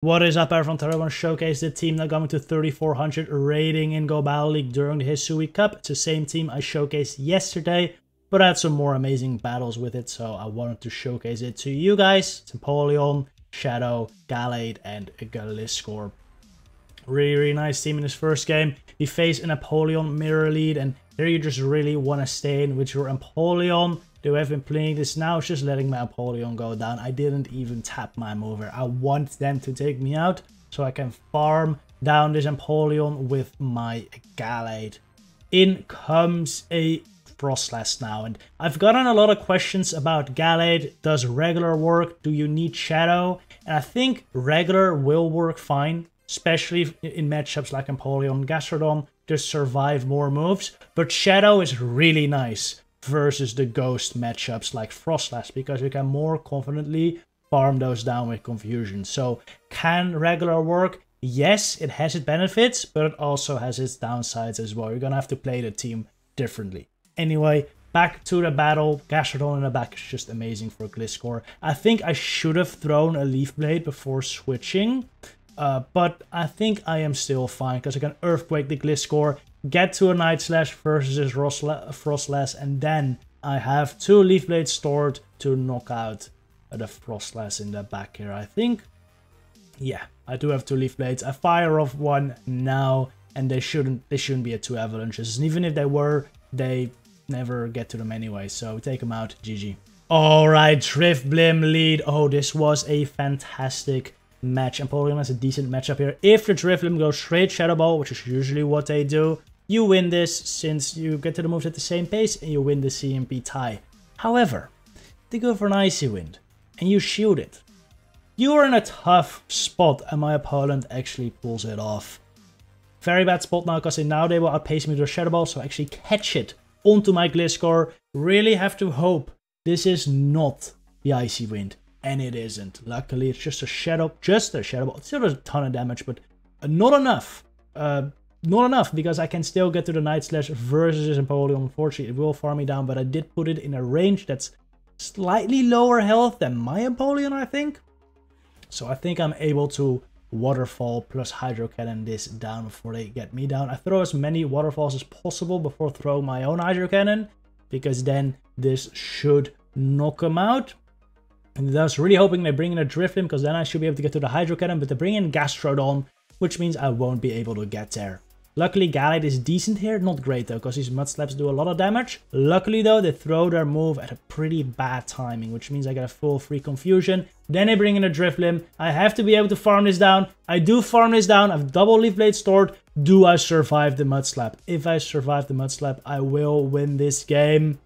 What is up, everyone? Today I want to showcase the team that got me to 3400 rating in Go Battle League during the Hisui Cup. It's the same team I showcased yesterday, but I had some more amazing battles with it, so I wanted to showcase it to you guys. It's Empoleon, Shadow, Gallade, and Gliscor. Really nice team in this first game. We face an Empoleon mirror lead, and here you just really want to stay in with your Empoleon. The way I've been playing this now is just letting my Empoleon go down. I didn't even tap my mover. I want them to take me out so I can farm down this Empoleon with my Gallade. In comes a Frostlass now, and I've gotten a lot of questions about Gallade. Does regular work? Do you need Shadow? And I think regular will work fine, especially in matchups like Empoleon and Gastrodon. Just survive more moves, but Shadow is really nice versus the ghost matchups like Frostlass, because you can more confidently farm those down with confusion. So can regular work? Yes, it has its benefits, but it also has its downsides as well. You're gonna have to play the team differently. Anyway, back to the battle. Gastrodon in the back is just amazing for Gliscor. I think I should have thrown a Leaf Blade before switching, but I think I am still fine because I can Earthquake the Gliscor, get to a Night Slash versus his Frostlass, and then I have 2 Leaf Blades stored to knock out the Frostlass in the back here, I think. Yeah, I do have 2 Leaf Blades. I fire off 1 now, and they shouldn't be at 2 Avalanches. And even if they were, they never get to them anyway, so take them out. GG. Alright, Drifblim lead. Oh, this was a fantastic match. Empoleon has a decent matchup here. If the Drifblim goes straight Shadow Ball, which is usually what they do, you win this since you get to the moves at the same pace and you win the CMP tie. However, they go for an Icy Wind and you shield it. You are in a tough spot and my opponent actually pulls it off. Very bad spot now because now they will outpace me with a Shadow Ball, so I actually catch it onto my Gliscor. Really have to hope this is not the Icy Wind. And it isn't. Luckily, it's just a Shadow Ball. It still does a ton of damage, but not enough. Not enough, because I can still get to the Night Slash versus this Empoleon. Unfortunately, it will farm me down, but I did put it in a range that's slightly lower health than my Empoleon, I think. So I think I'm able to Waterfall plus Hydro Cannon this down before they get me down. I throw as many Waterfalls as possible before throwing my own Hydro Cannon, because then this should knock them out. And I was really hoping they bring in a Drifblim, because then I should be able to get to the Hydro Cannon, but they bring in Gastrodon, which means I won't be able to get there. Luckily, Gallade is decent here. Not great though, because these Mud Slaps do a lot of damage. Luckily though, they throw their move at a pretty bad timing, which means I get a full free confusion. Then they bring in a Drifblim. I have to be able to farm this down. I do farm this down. I've double Leaf Blade stored. Do I survive the Mud Slap? If I survive the Mud Slap, I will win this game.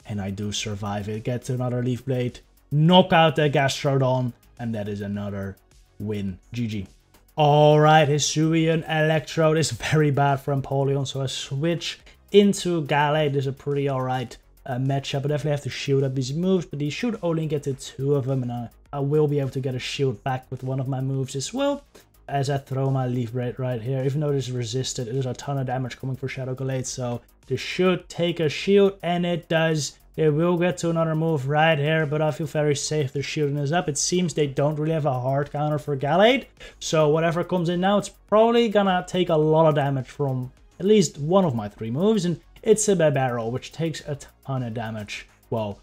And I do survive it. Get to another Leaf Blade. Knock out the Gastrodon. And that is another win. GG. Alright, Hisui and Electrode is very bad for Empoleon, so I switch into Gallade. This is a pretty alright matchup. I definitely have to shield up these moves, but he should only get to 2 of them, and I will be able to get a shield back with one of my moves as well, as I throw my Leaf Blade right here. Even though this is resisted, there's a ton of damage coming for Shadow Gallade, so this should take a shield, and it does. They will get to another move right here, but I feel very safe. Their shielding is up. It seems they don't really have a hard counter for Gallade, so whatever comes in now, it's probably gonna take a lot of damage from at least one of my 3 moves, and it's a barrel, which takes a ton of damage. Well,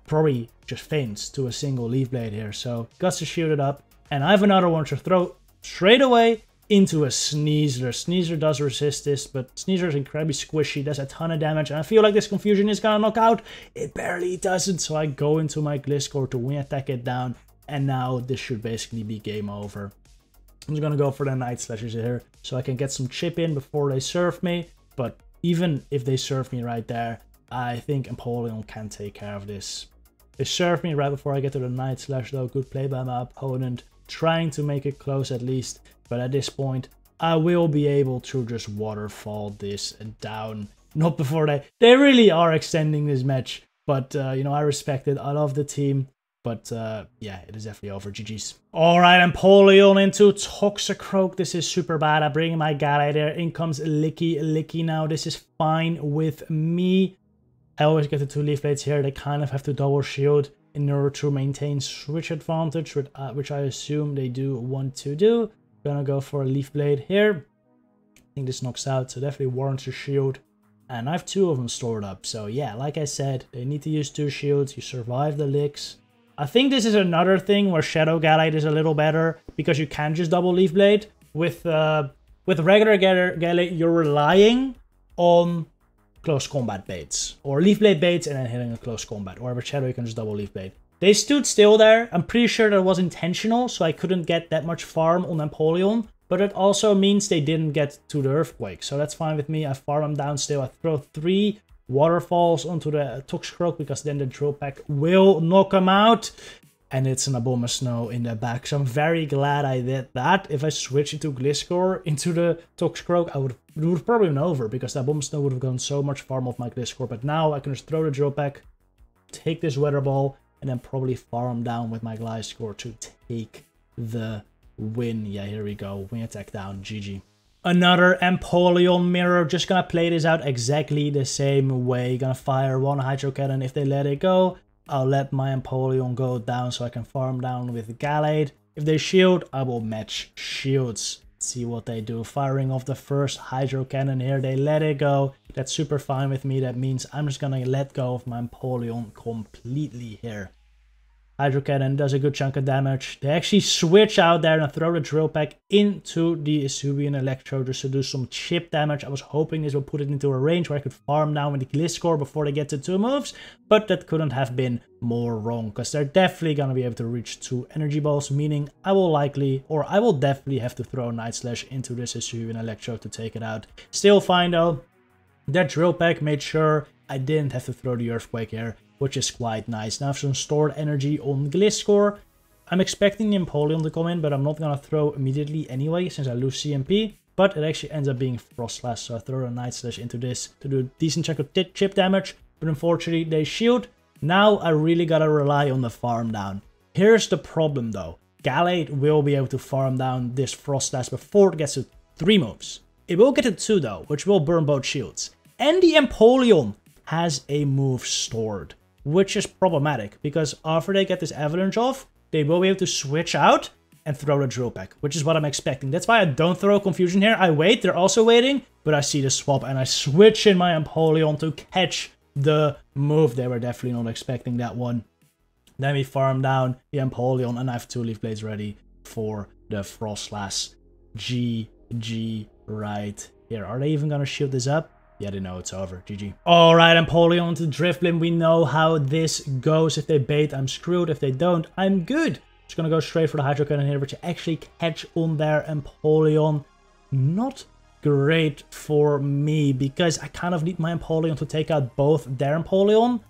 probably just faints to a single Leaf Blade here, so got to shield it up, and I have another one to throw straight away into a Sneasler. Sneasler does resist this, but Sneasler is incredibly squishy, does a ton of damage, and I feel like this confusion is gonna knock out. It barely doesn't, so I go into my Gliscor to win attack it down, and now this should basically be game over. I'm just gonna go for the Night Slashes here, so I can get some chip in before they surf me, but even if they surf me right there, I think Empoleon can take care of this. They surf me right before I get to the Night Slash though. Good play by my opponent, trying to make it close at least. But at this point, I will be able to just Waterfall this down. Not before they really are extending this match. But, you know, I respect it. I love the team. But, yeah, it is definitely over. GG's. Alright, Empoleon into Toxicroak. This is super bad. I bring my Gallade there. In comes Licky now. This is fine with me. I always get the 2 Leaf Blades here. They kind of have to double shield. in order to maintain switch advantage, which I assume they do want to do. Gonna go for a Leaf Blade here. I think this knocks out, so definitely warrants a shield. And I have 2 of them stored up, so yeah, like I said, they need to use 2 shields. You survive the licks. I think this is another thing where Shadow Gallade is a little better, because you can just double Leaf Blade. With regular Gallade, you're relying on close combat baits, or Leaf Blade baits and then hitting a close combat, or with Shadow you can just double Leaf Blade. They stood still there. I'm pretty sure that was intentional, so I couldn't get that much farm on Empoleon. But it also means they didn't get to the Earthquake, so that's fine with me. I farm them down still. I throw 3 Waterfalls onto the Toxicroak, because then the Drill Peck will knock him out. And it's an Abomasnow in the back, so I'm very glad I did that. If I switch into Gliscor into the Toxicroak, it would have probably been over, because the Abomasnow would have gone so much farm off my Gliscor. But now I can just throw the Drill Peck, take this Weather Ball, and then probably farm down with my Gliscor to take the win. Yeah, here we go. Wing attack down. GG. Another Empoleon Mirror. Just gonna play this out exactly the same way. Gonna fire 1 Hydro Cannon. If they let it go, I'll let my Empoleon go down so I can farm down with Gallade. If they shield, I will match shields. See what they do. Firing off the first Hydro Cannon here. They let it go. That's super fine with me. That means I'm just gonna let go of my Empoleon completely here. Hydro Cannon does a good chunk of damage. They actually switch out there and throw the Drill Peck into the Hisui and Electro just to do some chip damage. I was hoping this would put it into a range where I could farm down with the Gliscor before they get to 2 moves, but that couldn't have been more wrong, because they're definitely going to be able to reach 2 energy balls, meaning I will definitely have to throw Night Slash into this Hisui and Electro to take it out. Still fine though. That Drill Peck made sure I didn't have to throw the Earthquake here, which is quite nice. Now I have some stored energy on Gliscor. I'm expecting the Empoleon to come in, but I'm not going to throw immediately anyway, since I lose CMP. But it actually ends up being Frost Slash, so I throw a Night Slash into this to do a decent chunk of chip damage. But unfortunately, they shield. Now I really got to rely on the farm down. Here's the problem though. Gallade will be able to farm down this Frost Slash before it gets to 3 moves. It will get to 2 though, which will burn both shields. And the Empoleon has a move stored, which is problematic, because after they get this Avalanche off, they will be able to switch out and throw the Drill Peck, which is what I'm expecting. That's why I don't throw Confusion here. I wait, they're also waiting, but I see the swap and I switch in my Empoleon to catch the move. They were definitely not expecting that one. Then we farm down the Empoleon and I have 2 Leaf Blades ready for the Frost Slash. GG right here. Are they even gonna shield this up? Yeah, they know it's over. GG. Alright, Empoleon to Drifblim. We know how this goes. If they bait, I'm screwed. If they don't, I'm good. Just gonna go straight for the Hydro Cannon here, which actually catch on their Empoleon. Not great for me, because I kind of need my Empoleon to take out both their Empoleon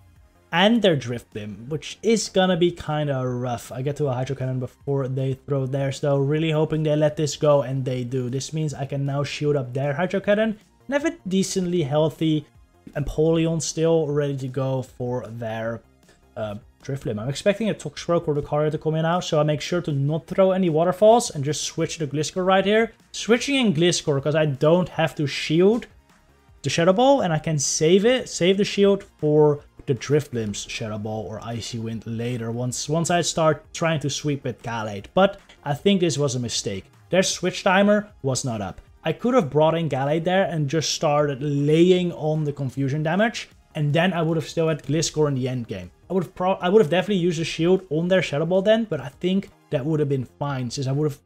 and their Drifblim, which is gonna be kind of rough. I get to a Hydro Cannon before they throw theirs though. Really hoping they let this go, and they do. This means I can now shield up their Hydro Cannon and have a decently healthy Empoleon still ready to go for their Drifblim. I'm expecting a Toxicroak or the Lucario to come in now, so I make sure to not throw any Waterfalls and just switch to Gliscor right here. Switching in Gliscor because I don't have to shield the Shadow Ball, and I can save the shield for the Drifblim's Shadow Ball or Icy Wind later, once I start trying to sweep with Gallade. But I think this was a mistake. Their switch timer was not up. I could have brought in Gallade there and just started laying on the confusion damage, and then I would have still had Gliscor in the end game. I would have definitely used a shield on their Shadow Ball then, but I think that would have been fine, since I would have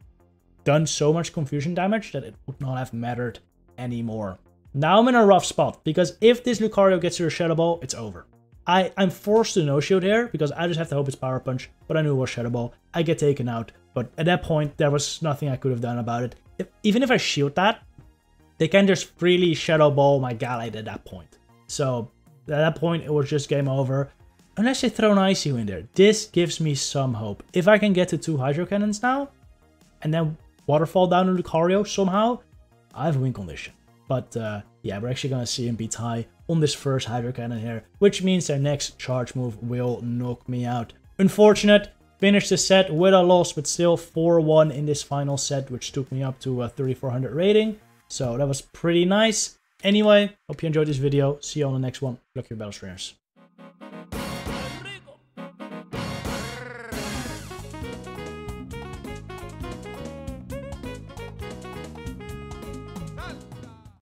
done so much confusion damage that it would not have mattered anymore. Now I'm in a rough spot, because if this Lucario gets to a Shadow Ball, it's over. I'm forced to no shield here, because I just have to hope it's Power Punch, but I knew it was Shadow Ball. I get taken out, but at that point, there was nothing I could have done about it. Even if I shield that, they can just freely Shadow Ball my Gallade at that point. So at that point, it was just game over. Unless they throw an Icy Wind there. This gives me some hope. If I can get to 2 Hydro Cannons now, and then Waterfall down to Lucario somehow, I have a win condition. But yeah, we're actually going to see him beat high on this first Hydro Cannon here, which means their next charge move will knock me out. Unfortunate. Finished the set with a loss, but still 4-1 in this final set, which took me up to a 3400 rating. So that was pretty nice. Anyway, hope you enjoyed this video. See you on the next one. Lucky Battle Streamers.